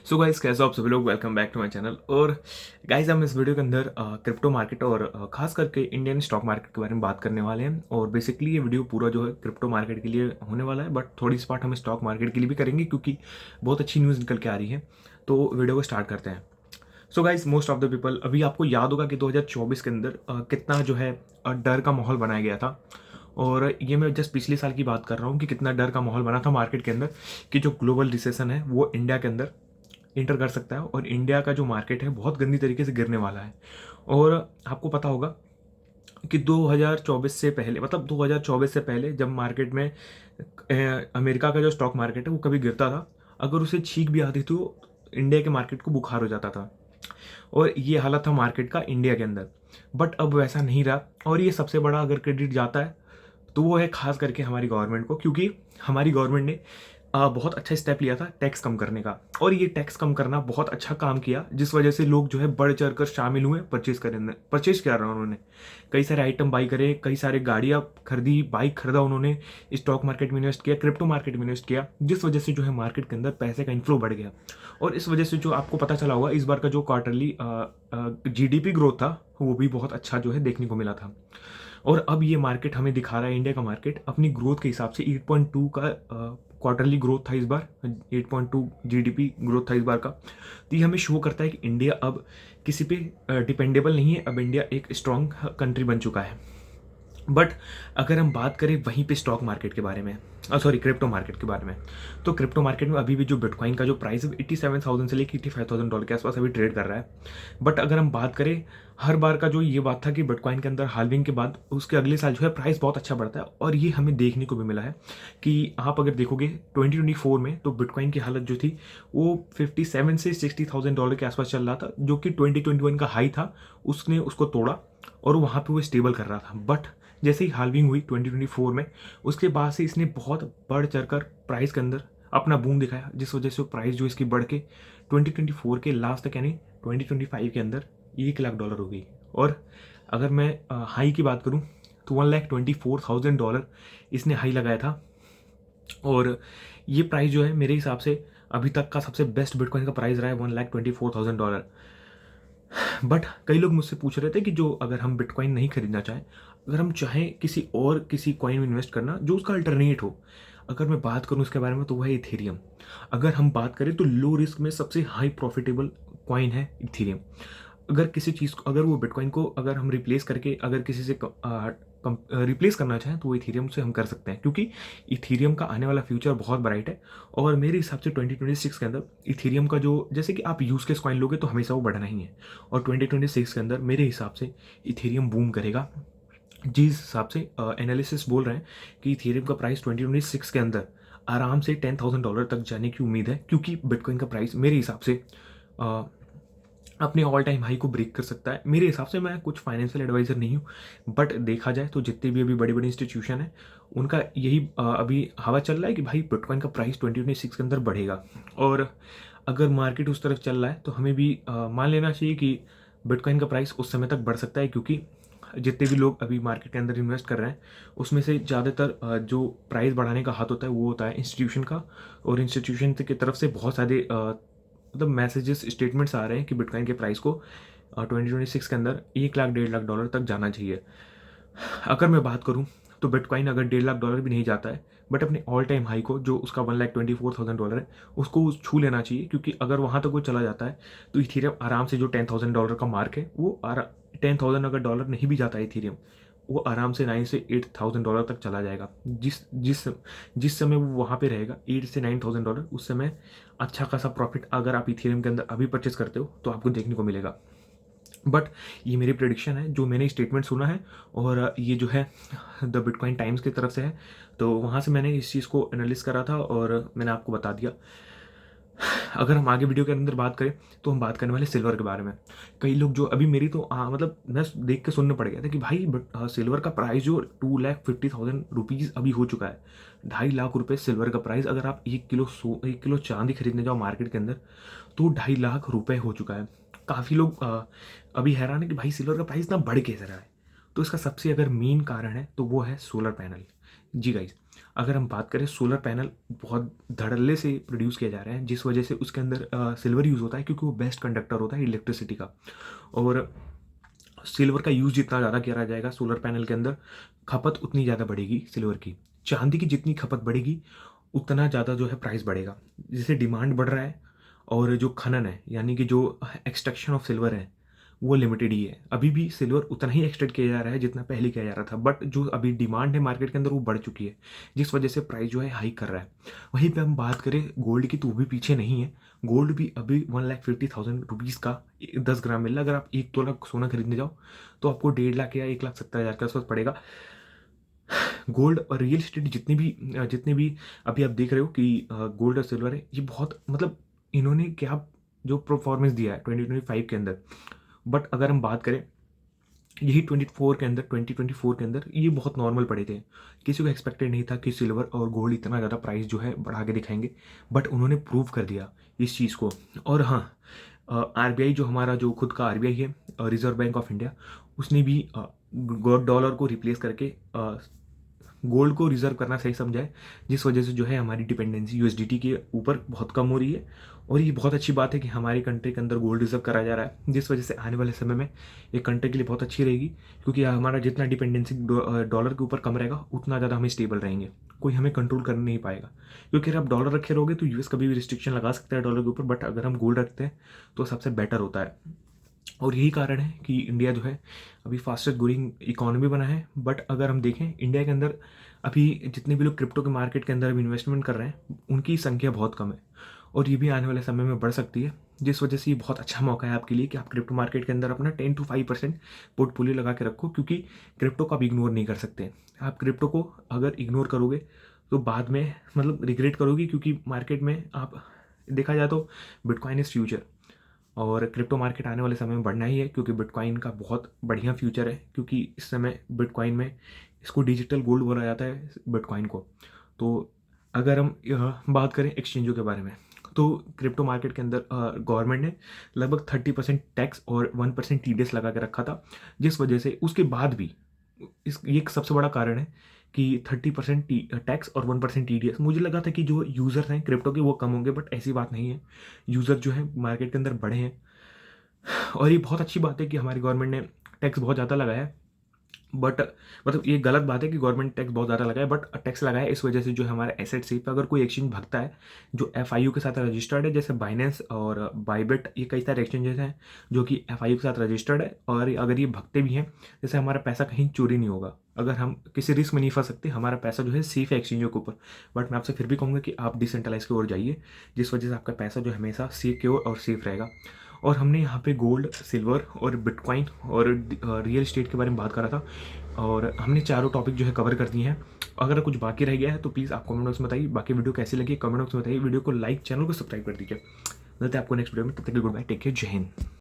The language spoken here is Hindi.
सो गाइस, कैसे हो आप सभी लोग। Welcome back to my channel. और गाइस, हम इस वीडियो के अंदर क्रिप्टो मार्केट और खास करके इंडियन स्टॉक मार्केट के बारे में बात करने वाले हैं। और बेसिकली ये वीडियो पूरा जो है क्रिप्टो मार्केट के लिए होने वाला है, बट थोड़ी सी पार्ट हम स्टॉक मार्केट के लिए भी करेंगे क्योंकि बहुत अच्छी न्यूज़ निकल के आ रही है। तो वीडियो को स्टार्ट करते हैं। So guys, most of the people, अभी आपको याद होगा कि 2024 के अंदर कितना जो है डर का माहौल बनाया गया था। और ये मैं जस्ट पिछले साल की बात कर रहा हूँ कि कितना डर का माहौल बना था मार्केट के अंदर कि जो ग्लोबल रिसेशन है वो इंडिया के अंदर इंटर कर सकता है और इंडिया का जो मार्केट है बहुत गंदी तरीके से गिरने वाला है। और आपको पता होगा कि 2024 से पहले, मतलब 2024 से पहले जब मार्केट में अमेरिका का जो स्टॉक मार्केट है वो कभी गिरता था, अगर उसे छींक भी आती तो इंडिया के मार्केट को बुखार हो जाता था। और ये हालत था मार्केट का इंडिया के अंदर। बट अब वैसा नहीं रहा। और ये सबसे बड़ा अगर क्रेडिट जाता है तो वो है खास करके हमारी गवर्नमेंट को, क्योंकि हमारी गवर्नमेंट ने बहुत अच्छा स्टेप लिया था टैक्स कम करने का। और ये टैक्स कम करना बहुत अच्छा काम किया, जिस वजह से लोग जो है बढ़ चढ़ कर शामिल हुए, परचेज किया रहा उन्होंने। कई सारे आइटम बाई करे, कई सारे गाड़ियाँ खरीदी, बाइक खरीदा उन्होंने, स्टॉक मार्केट में इन्वेस्ट किया, क्रिप्टो मार्केट में इन्वेस्ट किया, जिस वजह से जो है मार्केट के अंदर पैसे का इन्फ्लो बढ़ गया। और इस वजह से जो आपको पता चला होगा, इस बार का जो क्वार्टरली जीडीपी ग्रोथ था वो भी बहुत अच्छा जो है देखने को मिला था। और अब ये मार्केट हमें दिखा रहा है, इंडिया का मार्केट अपनी ग्रोथ के हिसाब से 8.2 का क्वार्टरली ग्रोथ था इस बार। 8.2 जीडीपी ग्रोथ था इस बार का। तो ये हमें शो करता है कि इंडिया अब किसी पे डिपेंडेबल नहीं है, अब इंडिया एक स्ट्रांग कंट्री बन चुका है। बट अगर हम बात करें वहीं पे स्टॉक मार्केट के बारे में, सॉरी क्रिप्टो मार्केट के बारे में, तो क्रिप्टो मार्केट में अभी भी जो बिटकॉइन का जो प्राइस है 87,000 से लेकर $85,000 के आसपास अभी ट्रेड कर रहा है। बट अगर हम बात करें, हर बार का जो ये बात था कि बिटकॉइन के अंदर हाल्विंग के बाद उसके अगले साल जो है प्राइस बहुत अच्छा बढ़ता है। और ये हमें देखने को भी मिला है कि आप अगर देखोगे 2024 में तो बिटकॉइन की हालत जो थी वो 57 से $60,000 के आसपास चल रहा था, जो कि 2021 का हाई था। उसने उसको तोड़ा और वहाँ पे वो स्टेबल कर रहा था। बट जैसे ही हाल्विंग हुई 2024 में, उसके बाद से इसने बहुत बढ़ चढ़कर प्राइस के अंदर अपना बूम दिखाया, जिस वजह से प्राइस जो इसकी बढ़ के 2024 के लास्ट तक यानी 2025 के अंदर $1 लाख हो गई। और अगर मैं हाई की बात करूं तो $1,24,000 इसने हाई लगाया था। और ये प्राइस जो है मेरे हिसाब से अभी तक का सबसे बेस्ट बिटकॉइन का प्राइस रहा है, $1,24,000। बट कई लोग मुझसे पूछ रहे थे कि जो अगर हम बिटकॉइन नहीं खरीदना चाहें, अगर हम चाहें किसी कॉइन में इन्वेस्ट करना जो उसका अल्टरनेट हो, अगर मैं बात करूं उसके बारे में तो वह है इथेरियम। अगर हम बात करें तो लो रिस्क में सबसे हाई प्रॉफिटेबल कॉइन है इथेरियम। अगर किसी चीज़ को, अगर वो बिटकॉइन को अगर हम रिप्लेस करके अगर किसी से रिप्लेस करना चाहें तो वो इथेरियम से हम कर सकते हैं, क्योंकि इथेरियम का आने वाला फ्यूचर बहुत ब्राइट है। और मेरे हिसाब से 2026 के अंदर इथेरियम का जो, जैसे कि आप यूज़ केस कॉइन लोगे तो हमेशा वो बढ़ना ही है। और 2026 के अंदर मेरे हिसाब से इथेरियम बूम करेगा। जिस हिसाब से एनालिसिस बोल रहे हैं कि इथेरियम का प्राइस 2026 के अंदर आराम से $10,000 तक जाने की उम्मीद है, क्योंकि बिटकॉइन का प्राइस मेरे हिसाब से अपने ऑल टाइम हाई को ब्रेक कर सकता है। मेरे हिसाब से, मैं कुछ फाइनेंशियल एडवाइज़र नहीं हूँ, बट देखा जाए तो जितने भी अभी बड़ी बड़ी इंस्टीट्यूशन है उनका यही अभी हवा चल रहा है कि भाई बिटकॉइन का प्राइस 2026 के अंदर बढ़ेगा। और अगर मार्केट उस तरफ चल रहा है तो हमें भी मान लेना चाहिए कि बिटकॉइन का प्राइस उस समय तक बढ़ सकता है, क्योंकि जितने भी लोग अभी मार्केट के अंदर इन्वेस्ट कर रहे हैं उसमें से ज़्यादातर जो प्राइस बढ़ाने का हाथ होता है वो होता है इंस्टीट्यूशन का। और इंस्टीट्यूशन की तरफ से बहुत सारे मतलब मैसेजेस, स्टेटमेंट्स आ रहे हैं कि बिटकॉइन के प्राइस को 2026 के अंदर 1 लाख $1.5 लाख तक जाना चाहिए। अगर मैं बात करूं तो बिटकॉइन अगर $1.5 लाख भी नहीं जाता है, बट अपने ऑल टाइम हाई को जो उसका $1,24,000 है उसको छू लेना चाहिए, क्योंकि अगर वहां तक वो चला जाता है तो इथेरियम आराम से जो $10,000 का मार्क है वो 10,000 अगर डॉलर नहीं भी जाता है इथेरियम, वो आराम से $9,000 से $8,000 तक चला जाएगा। जिस जिस जिस समय वो वहाँ पे रहेगा $8,000 से $9,000, उस समय अच्छा खासा प्रॉफिट अगर आप इथेरियम के अंदर अभी परचेस करते हो तो आपको देखने को मिलेगा। बट ये मेरी प्रेडिक्शन है, जो मैंने स्टेटमेंट सुना है। और ये जो है द बिटकॉइन टाइम्स की तरफ से है, तो वहाँ से मैंने इस चीज़ को एनालिस करा था और मैंने आपको बता दिया। अगर हम आगे वीडियो के अंदर बात करें तो हम बात करने वाले सिल्वर के बारे में। कई लोग जो अभी मेरी तो मतलब मैं देख के सुनने पड़ गया था कि भाई सिल्वर का प्राइस जो $2,50,000 अभी हो चुका है। $2.5 लाख सिल्वर का प्राइस, अगर आप 1 किलो चांदी खरीदने जाओ मार्केट के अंदर तो $2.5 लाख हो चुका है। काफ़ी लोग अभी हैरान है कि भाई सिल्वर का प्राइस इतना बढ़ कैसे रहा है। तो इसका सबसे अगर मेन कारण है तो वो है सोलर पैनल। जी गाइज, अगर हम बात करें सोलर पैनल बहुत धड़ल्ले से प्रोड्यूस किए जा रहे हैं, जिस वजह से उसके अंदर सिल्वर यूज़ होता है क्योंकि वो बेस्ट कंडक्टर होता है इलेक्ट्रिसिटी का। और सिल्वर का यूज़ जितना ज़्यादा किया जाएगा सोलर पैनल के अंदर, खपत उतनी ज़्यादा बढ़ेगी सिल्वर की। चांदी की जितनी खपत बढ़ेगी उतना ज़्यादा जो है प्राइस बढ़ेगा। जैसे डिमांड बढ़ रहा है और जो खनन है यानी कि जो एक्सट्रैक्शन ऑफ सिल्वर है वो लिमिटेड ही है। अभी भी सिल्वर उतना ही एक्सट्रैक्ट किया जा रहा है जितना पहले किया जा रहा था, बट जो अभी डिमांड है मार्केट के अंदर वो बढ़ चुकी है, जिस वजह से प्राइस जो है हाइक कर रहा है। वहीं पे हम बात करें गोल्ड की तो वो भी पीछे नहीं है। गोल्ड भी अभी 1,50,000 रुपीज़ का 10 ग्राम मिल रहा है। अगर आप 1 तोला सोना खरीदने जाओ तो आपको 1,50,000 या 1,70,000 के आसपास पड़ेगा। गोल्ड और रियल एस्टेट जितने भी अभी आप देख रहे हो कि गोल्ड और सिल्वर है, ये बहुत मतलब इन्होंने क्या जो परफॉर्मेंस दिया है 2025 के अंदर। बट अगर हम बात करें यही 2024 के अंदर ये बहुत नॉर्मल पड़े थे। किसी को एक्सपेक्टेड नहीं था कि सिल्वर और गोल्ड इतना ज़्यादा प्राइस जो है बढ़ा के दिखाएंगे, बट उन्होंने प्रूव कर दिया इस चीज़ को। और हाँ, आरबीआई जो हमारा जो खुद का आरबीआई है, रिजर्व बैंक ऑफ इंडिया, उसने भी डॉलर को रिप्लेस करके गोल्ड को रिजर्व करना सही समझा है, जिस वजह से जो है हमारी डिपेंडेंसी यूएसडीटी के ऊपर बहुत कम हो रही है। और ये बहुत अच्छी बात है कि हमारी कंट्री के अंदर गोल्ड रिजर्व करा जा रहा है, जिस वजह से आने वाले समय में ये कंट्री के लिए बहुत अच्छी रहेगी, क्योंकि हमारा जितना डिपेंडेंसी डॉलर के ऊपर कम रहेगा उतना ज़्यादा हमें स्टेबल रहेंगे। कोई हमें कंट्रोल कर नहीं पाएगा, क्योंकि अगर आप डॉलर रखे रहोगे तो यूएस कभी भी रिस्ट्रिक्शन लगा सकता है डॉलर के ऊपर, बट अगर हम गोल्ड रखते हैं तो सबसे बेटर होता है। और यही कारण है कि इंडिया जो है अभी फास्टेस्ट ग्रोइंग इकोनॉमी बना है। बट अगर हम देखें इंडिया के अंदर अभी जितने भी लोग क्रिप्टो के मार्केट के अंदर अभी इन्वेस्टमेंट कर रहे हैं उनकी संख्या बहुत कम है, और ये भी आने वाले समय में बढ़ सकती है, जिस वजह से ये बहुत अच्छा मौका है आपके लिए कि आप क्रिप्टो मार्केट के अंदर अपना 10 to 5% पोर्टफोलियो लगा के रखो, क्योंकि क्रिप्टो को आप इग्नोर नहीं कर सकते। आप क्रिप्टो को अगर इग्नोर करोगे तो बाद में मतलब रिग्रेट करोगे, क्योंकि मार्केट में आप देखा जाए तो बिटकॉइन इज फ्यूचर, और क्रिप्टो मार्केट आने वाले समय में बढ़ना ही है, क्योंकि बिटकॉइन का बहुत बढ़िया फ्यूचर है। क्योंकि इस समय बिटकॉइन में इसको डिजिटल गोल्ड बोला जाता है बिटकॉइन को। तो अगर हम बात करें एक्सचेंजों के बारे में, तो क्रिप्टो मार्केट के अंदर गवर्नमेंट ने लगभग 30% टैक्स और 1% टीडीएस लगा के रखा था, जिस वजह से उसके बाद भी ये एक सबसे बड़ा कारण है कि 30% टैक्स और 1% टीडीएस। मुझे लगा था कि जो यूज़र्स हैं क्रिप्टो के वो कम होंगे, बट ऐसी बात नहीं है। यूज़र जो है मार्केट के अंदर बढ़े हैं, और ये बहुत अच्छी बात है कि हमारी गवर्नमेंट ने टैक्स बहुत ज़्यादा लगाया है। बट मतलब ये गलत बात है कि गवर्नमेंट टैक्स बहुत ज़्यादा लगाए, बट टैक्स लगाया इस वजह से जो है हमारे एसेट सेफ पे अगर कोई एक्सचेंज भगता है जो एफआईयू के साथ रजिस्टर्ड है, जैसे बाइनेंस और बाइबिट, ये कई सारे एक्सचेंजेस हैं जो कि एफआईयू के साथ रजिस्टर्ड है, और अगर ये भगते भी हैं जैसे हमारा पैसा कहीं चोरी नहीं होगा, अगर हम किसी रिस्क में नहीं फंस सकते, हमारा पैसा जो है सेफ है एक्सचेंजों के ऊपर। बट मैं आपसे फिर भी कहूँगा कि आप डिसेंट्रलाइज की ओर जाइए, जिस वजह से आपका पैसा जो हमेशा सेफ की ओर और सेफ रहेगा। और हमने यहाँ पे गोल्ड, सिल्वर और बिटकॉइन और रियल एस्टेट के बारे में बात करा था, और हमने चारों टॉपिक जो है कवर कर दिए हैं। अगर कुछ बाकी रह गया है तो प्लीज़ आप कमेंट बॉक्स में बताइए। बाकी वीडियो कैसी लगी कमेंट बॉक्स में बताइए। वीडियो को लाइक, चैनल को सब्सक्राइब कर दीजिए। मिलते हैं आपको नेक्स्ट वीडियो में, तब तक के गुड बाय, टेक केयर, जय हिंद।